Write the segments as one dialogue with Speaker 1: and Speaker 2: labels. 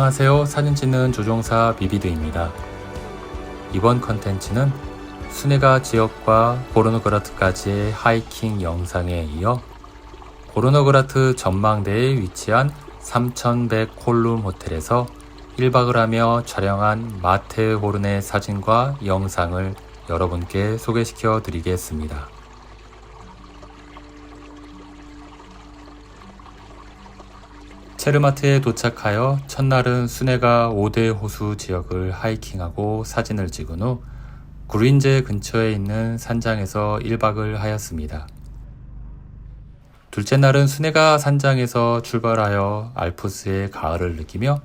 Speaker 1: 안녕하세요. 사진 찍는 조종사 비비드입니다. 이번 컨텐츠는 수네가 지역과 고르노그라트까지의 하이킹 영상에 이어 고르노그라트 전망대에 위치한 3100 콜룸 호텔에서 1박을 하며 촬영한 마테호른의 사진과 영상을 여러분께 소개시켜 드리겠습니다. 체르마트에 도착하여 첫날은 수네가 5대 호수 지역을 하이킹하고 사진을 찍은 후 구린제 근처에 있는 산장에서 1박을 하였습니다. 둘째 날은 수네가 산장에서 출발하여 알프스의 가을을 느끼며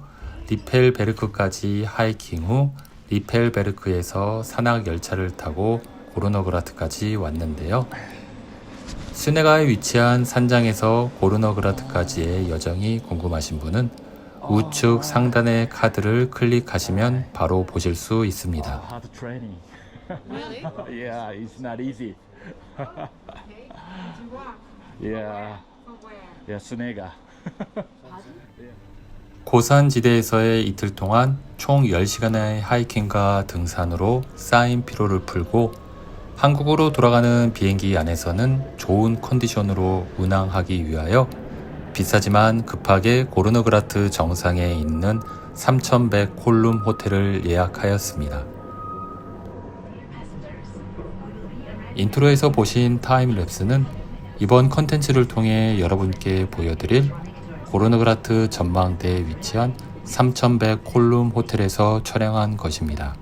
Speaker 1: 리펠베르크까지 하이킹 후 리펠베르크에서 산악 열차를 타고 고르노그라트까지 왔는데요. 수네가에 위치한 산장에서 고르노그라트까지의 여정이 궁금하신 분은 우측 상단의 카드를 클릭하시면 바로 보실 수 있습니다.
Speaker 2: Hard training.
Speaker 3: Really?
Speaker 2: Yeah, it's not easy.
Speaker 3: Okay. Did you walk?
Speaker 2: Yeah,
Speaker 3: From where?
Speaker 2: yeah, Sunega.
Speaker 1: 고산지대에서의 이틀 동안 총 10시간의 하이킹과 등산으로 쌓인 피로를 풀고 한국으로 돌아가는 비행기 안에서는 좋은 컨디션으로 운항하기 위하여 비싸지만 급하게 고르노그라트 정상에 있는 3100 콜룸 호텔을 예약하였습니다. 인트로에서 보신 타임랩스는 이번 컨텐츠를 통해 여러분께 보여드릴 고르노그라트 전망대에 위치한 3100 콜룸 호텔에서 촬영한 것입니다.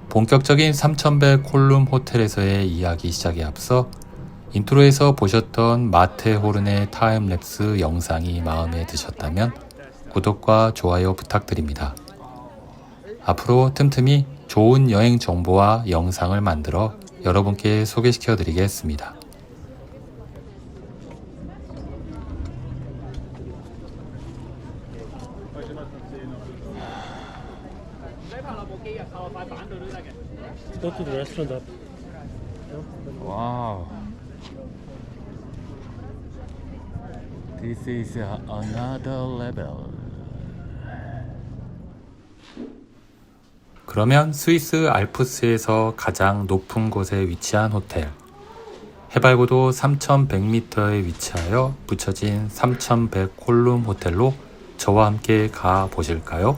Speaker 1: 본격적인 3100 콜룸 호텔에서의 이야기 시작에 앞서 인트로에서 보셨던 마테호른의 타임랩스 영상이 마음에 드셨다면 구독과 좋아요 부탁드립니다. 앞으로 틈틈이 좋은 여행 정보와 영상을 만들어 여러분께 소개시켜 드리겠습니다.
Speaker 4: Go to the restaurant up.
Speaker 2: Wow. This is another level.
Speaker 1: 그러면 스위스 알프스에서 가장 높은 곳에 위치한 호텔, 해발고도 3100m에 위치하여 붙여진 3100 콜룸 호텔로 저와 함께 가 보실까요?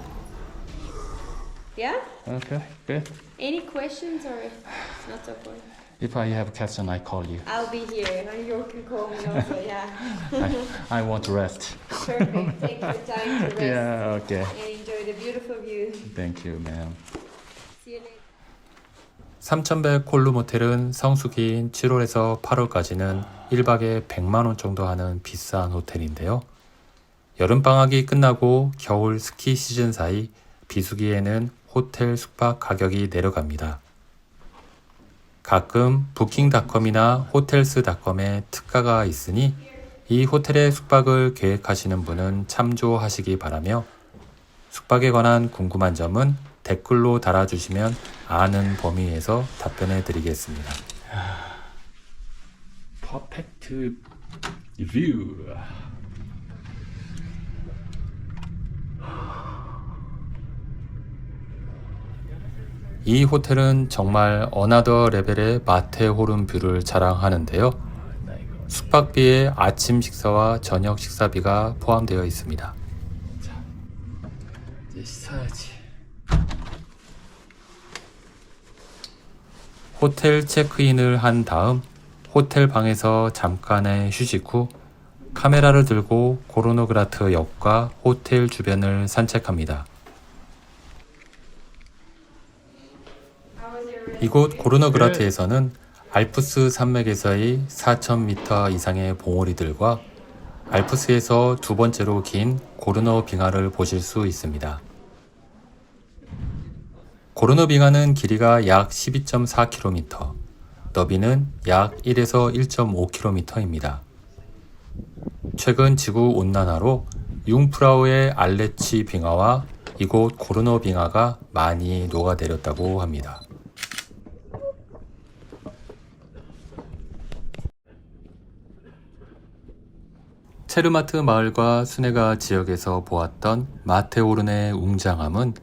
Speaker 3: Yeah?
Speaker 2: Okay, good.
Speaker 3: Any questions or it's not so far?
Speaker 2: If I have a question, I call you.
Speaker 3: I'll be here. You can call me also, yeah.
Speaker 2: I want to rest.
Speaker 3: Perfect. Take your time to rest
Speaker 2: Yeah, okay.
Speaker 3: and enjoy the beautiful view.
Speaker 2: Thank you, ma'am.
Speaker 3: See you later.
Speaker 1: 3100 콜룸 호텔은 성수기인 7월에서 8월까지는 1박에 100만원 정도 하는 비싼 호텔인데요. 여름방학이 끝나고 겨울 스키 시즌 사이 비수기에는 호텔 숙박 가격이 내려갑니다. 가끔 부킹닷컴이나 호텔스닷컴에 특가가 있으니 이 호텔의 숙박을 계획하시는 분은 참조하시기 바라며 숙박에 관한 궁금한 점은 댓글로 달아주시면 아는 범위에서 답변해 드리겠습니다.
Speaker 2: Perfect view.
Speaker 1: 이 호텔은 정말 어나더 레벨의 마테호른 뷰를 자랑하는데요. 숙박비에 아침 식사와 저녁 식사비가 포함되어 있습니다.
Speaker 2: 써야지.
Speaker 1: 호텔 체크인을 한 다음 호텔 방에서 잠깐의 휴식 후 카메라를 들고 고르노그라트 역과 호텔 주변을 산책합니다. 이곳 고르노그라트에서는 알프스 산맥에서의 4000m 이상의 봉우리들과 알프스에서 두 번째로 긴 고르노 빙하를 보실 수 있습니다. 고르노 빙하는 길이가 약 12.4km, 너비는 약 1에서 1.5km입니다. 최근 지구 온난화로 융프라우의 알레치 빙하와 이곳 고르노 빙하가 많이 녹아내렸다고 합니다. 체르마트 마을과 수네가 지역에서 보았던 마테호른의 웅장함은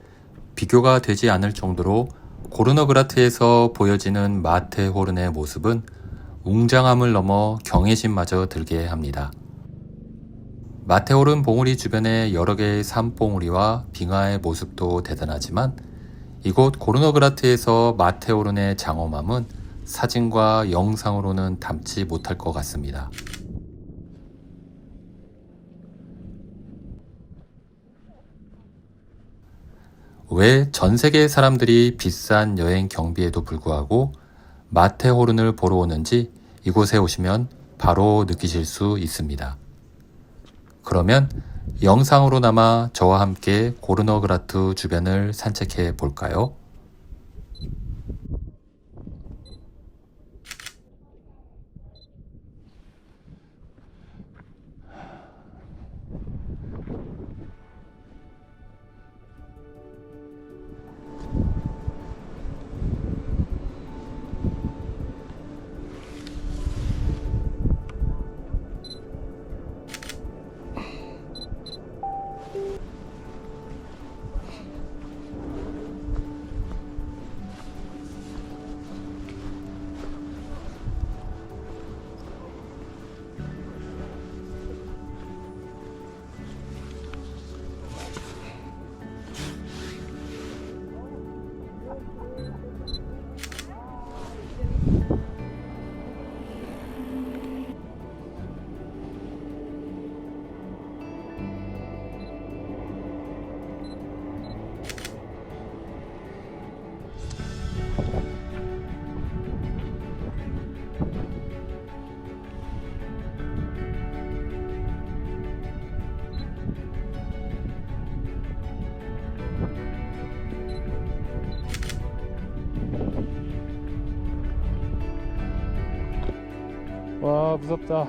Speaker 1: 비교가 되지 않을 정도로 고르노그라트에서 보여지는 마테호른의 모습은 웅장함을 넘어 경외심마저 들게 합니다. 마테호른 봉우리 주변의 여러 개의 산봉우리와 빙하의 모습도 대단하지만 이곳 고르노그라트에서 마테호른의 장엄함은 사진과 영상으로는 담지 못할 것 같습니다. 왜 전 세계 사람들이 비싼 여행 경비에도 불구하고 마테호른을 보러 오는지 이곳에 오시면 바로 느끼실 수 있습니다. 그러면 영상으로나마 저와 함께 고르노그라트 주변을 산책해 볼까요?
Speaker 2: 와, 무섭다.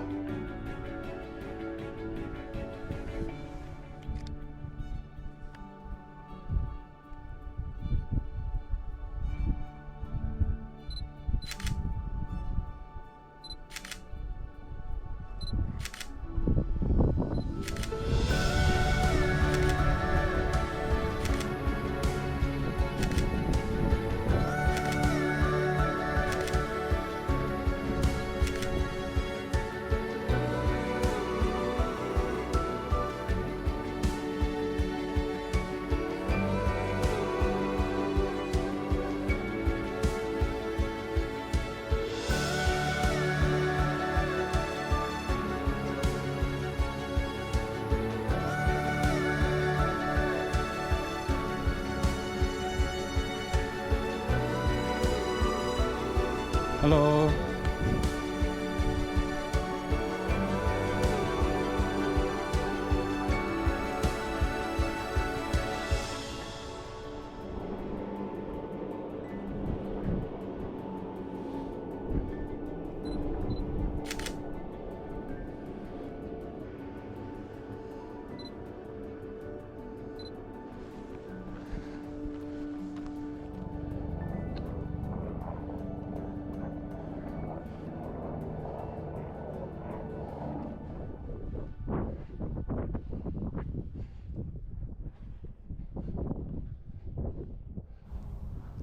Speaker 2: Hello.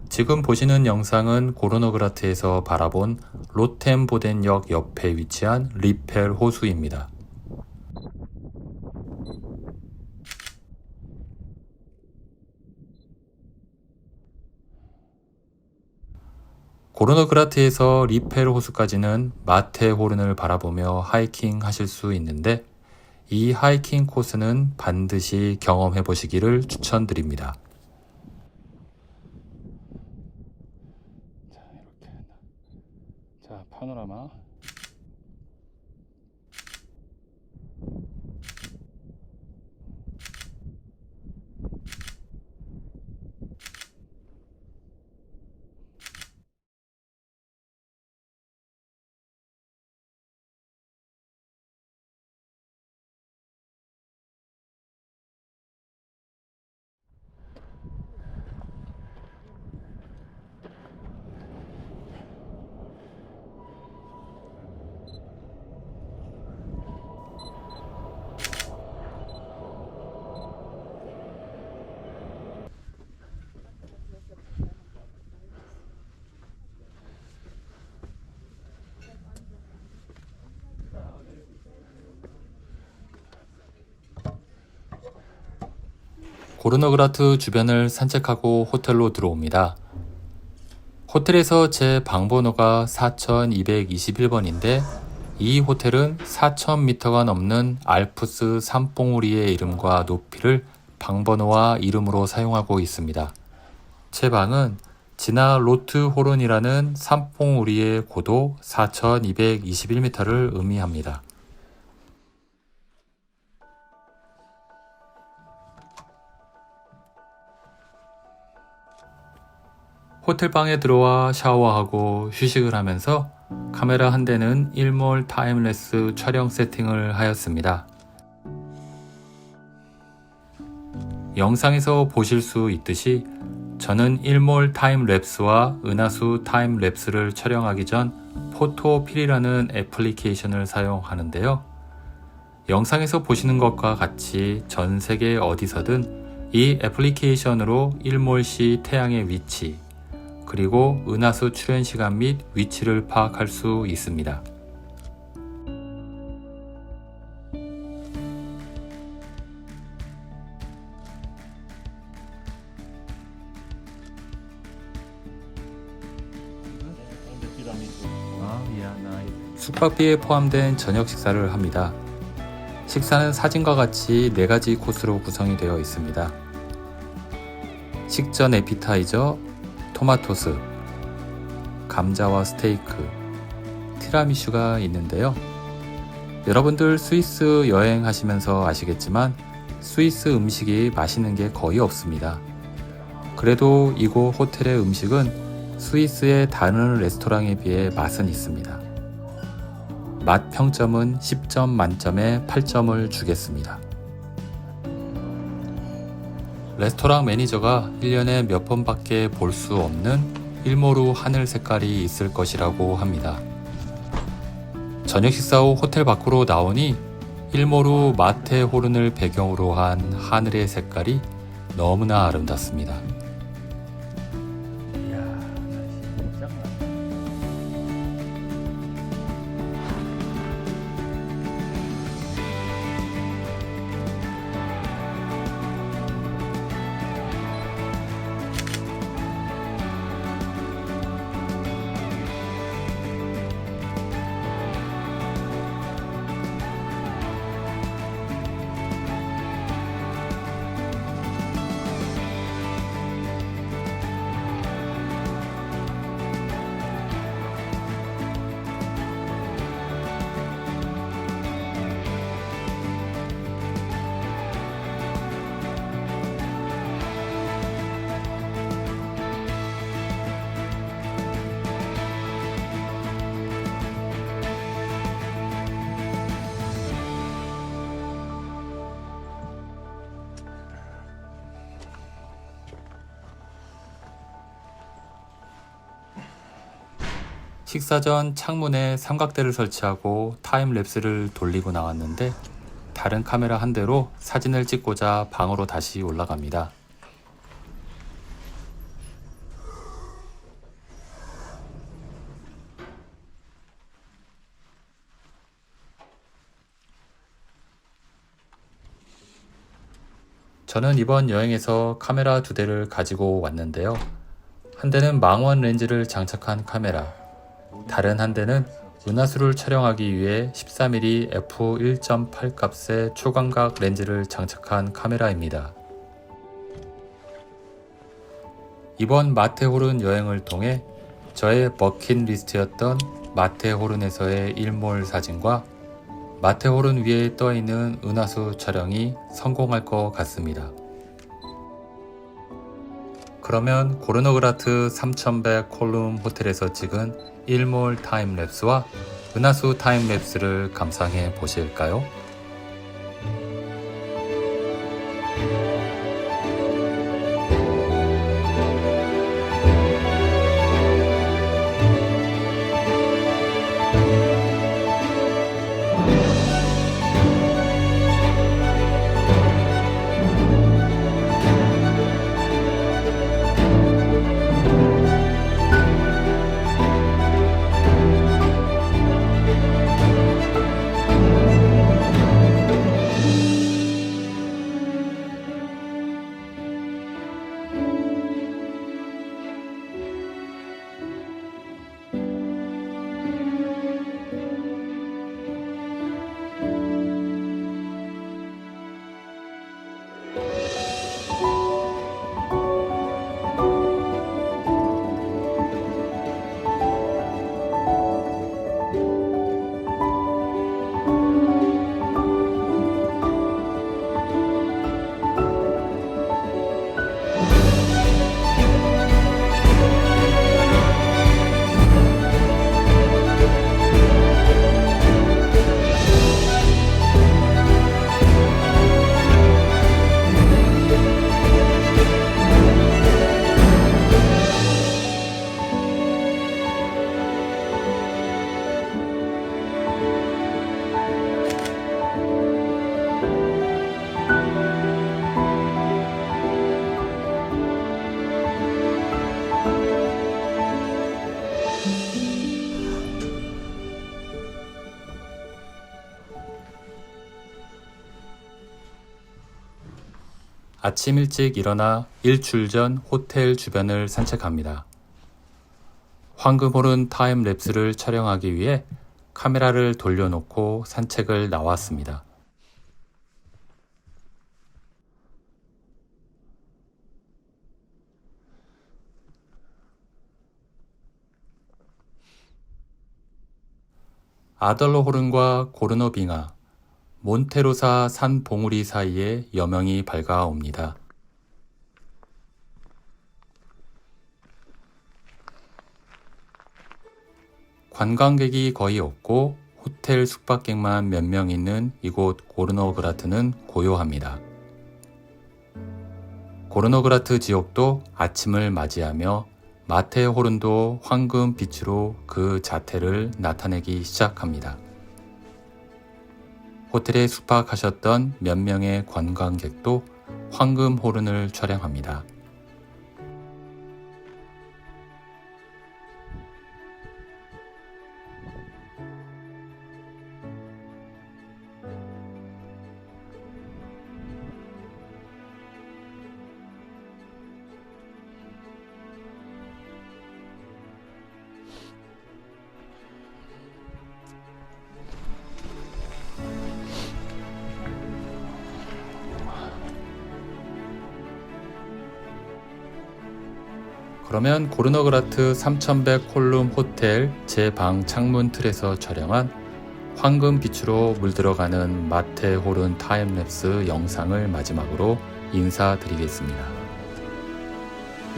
Speaker 1: 지금 보시는 영상은 고르노그라트에서 바라본 로텐보덴역 옆에 위치한 리펠 호수입니다. 고르노그라트에서 리펠 호수까지는 마테호른을 바라보며 하이킹 하실 수 있는데 이 하이킹 코스는 반드시 경험해 보시기를 추천드립니다.
Speaker 2: 자, 파노라마.
Speaker 1: 고르노그라트 주변을 산책하고 호텔로 들어옵니다. 호텔에서 제 방번호가 4221번인데 이 호텔은 4000m가 넘는 알프스 산봉우리의 이름과 높이를 방번호와 이름으로 사용하고 있습니다. 제 방은 지나 로트호른이라는 산봉우리의 고도 4221m를 의미합니다. 호텔방에 들어와 샤워하고 휴식을 하면서 카메라 한 대는 일몰 타임랩스 촬영 세팅을 하였습니다. 영상에서 보실 수 있듯이 저는 일몰 타임랩스와 은하수 타임랩스를 촬영하기 전 포토필이라는 애플리케이션을 사용하는데요. 영상에서 보시는 것과 같이 전 세계 어디서든 이 애플리케이션으로 일몰 시 태양의 위치, 그리고 은하수 출현 시간 및 위치를 파악할 수 있습니다. 숙박비에 포함된 저녁 식사를 합니다. 식사는 사진과 같이 4가지 코스로 구성이 되어 있습니다. 식전 에피타이저, 토마토스, 감자와 스테이크, 티라미슈가 있는데요. 여러분들 스위스 여행하시면서 아시겠지만 스위스 음식이 맛있는 게 거의 없습니다. 그래도 이곳 호텔의 음식은 스위스의 다른 레스토랑에 비해 맛은 있습니다. 맛 평점은 10점 만점에 8점을 주겠습니다. 레스토랑 매니저가 1년에 몇 번밖에 볼 수 없는 일몰 후 하늘 색깔이 있을 것이라고 합니다. 저녁 식사 후 호텔 밖으로 나오니 일몰 후 마테호른을 배경으로 한 하늘의 색깔이 너무나 아름답습니다. 식사 전 창문에 삼각대를 설치하고 타임랩스를 돌리고 나왔는데 다른 카메라 한 대로 사진을 찍고자 방으로 다시 올라갑니다. 저는 이번 여행에서 카메라 2대를 가지고 왔는데요. 한 대는 망원 렌즈를 장착한 카메라, 다른 한 대는 은하수를 촬영하기 위해 14mm f1.8 값의 초광각 렌즈를 장착한 카메라입니다. 이번 마테호른 여행을 통해 저의 버킷리스트였던 마테호른에서의 일몰 사진과 마테호른 위에 떠있는 은하수 촬영이 성공할 것 같습니다. 그러면 고르노그라트 3100 콜룸 호텔에서 찍은 일몰 타임랩스와 은하수 타임랩스를 감상해 보실까요? 아침 일찍 일어나 일출 전 호텔 주변을 산책합니다. 황금호른 타임랩스를 촬영하기 위해 카메라를 돌려놓고 산책을 나왔습니다. 아덜러호른과 고르너빙하, 몬테로사 산 봉우리 사이에 여명이 밝아옵니다. 관광객이 거의 없고 호텔 숙박객만 몇 명 있는 이곳 고르너그라트는 고요합니다. 고르너그라트 지역도 아침을 맞이하며 마테호른도 황금빛으로 그 자태를 나타내기 시작합니다. 호텔에 숙박하셨던 몇 명의 관광객도 황금호른을 촬영합니다. 그러면 고르너그라트 3100 콜룸 호텔 제 방 창문 틀에서 촬영한 황금빛으로 물들어가는 마테호른 타임랩스 영상을 마지막으로 인사드리겠습니다.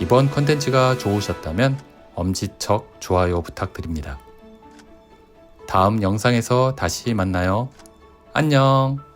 Speaker 1: 이번 컨텐츠가 좋으셨다면 엄지척 좋아요 부탁드립니다. 다음 영상에서 다시 만나요. 안녕!